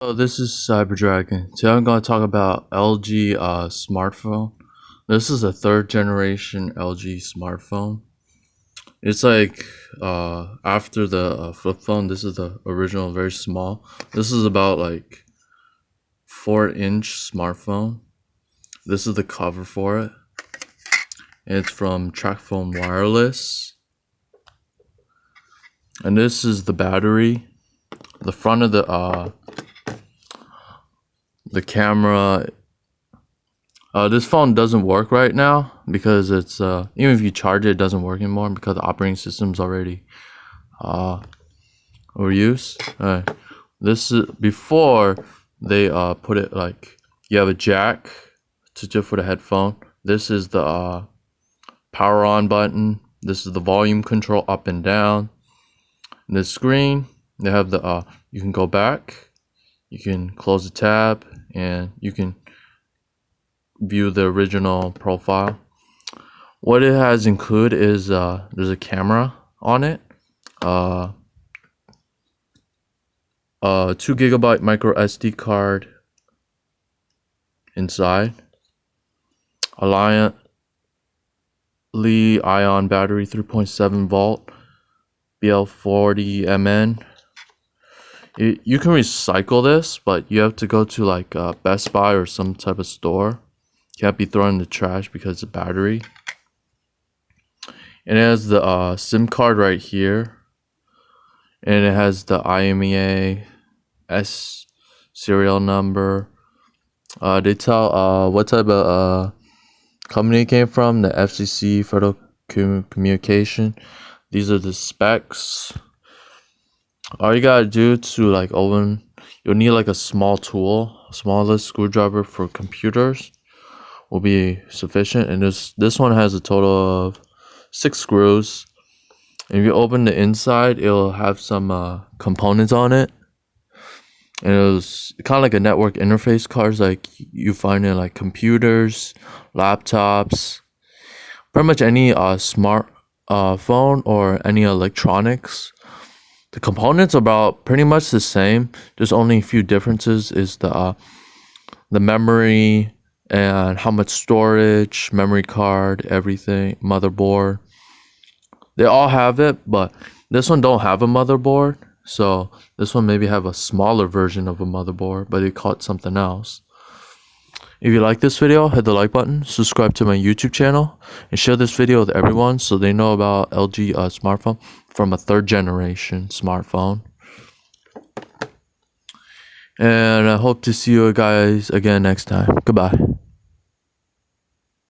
Oh, this is Cyber Dragon. Today I'm going to talk about LG smartphone. This is a third generation LG smartphone. It's like after the flip phone. This is the original, very small. This is about like 4-inch smartphone. This is the cover for it. It's from Tracfone Wireless. And this is the battery. The front of the camera. This phone doesn't work right now because it's even if you charge it, it doesn't work anymore because the operating system's already overused. This is before they put it like you have a jack for the headphone. This is the power on button. This is the volume control up and down. And the screen, they have the you can go back, you can close the tab, and you can view the original profile. What it has included is there's a camera on it, 2 GB micro SD card inside, a Li-ion battery, 3.7 volt, BL40 Mn. You can recycle this, but you have to go to like Best Buy or some type of store. Can't be thrown in the trash because of battery. And it has the SIM card right here, and it has the IMEI S serial number. They tell what type of company it came from, the FCC, Federal Communication. These are the specs. All you gotta do to like open, you'll need like a small tool, smallest screwdriver for computers will be sufficient. And this one has a total of 6 screws. And if you open the inside, it'll have some components on it. And it was kind of like a network interface cards like you find in like computers, laptops, pretty much any smart phone or any electronics. The components are about pretty much the same. There's only a few differences is the memory and how much storage, memory card, everything, motherboard. They all have it, but this one don't have a motherboard. So this one maybe have a smaller version of a motherboard, but they call it something else. If you like this video, hit the like button, subscribe to my YouTube channel, and share this video with everyone so they know about LG smartphone from a third generation smartphone. And I hope to see you guys again next time. Goodbye.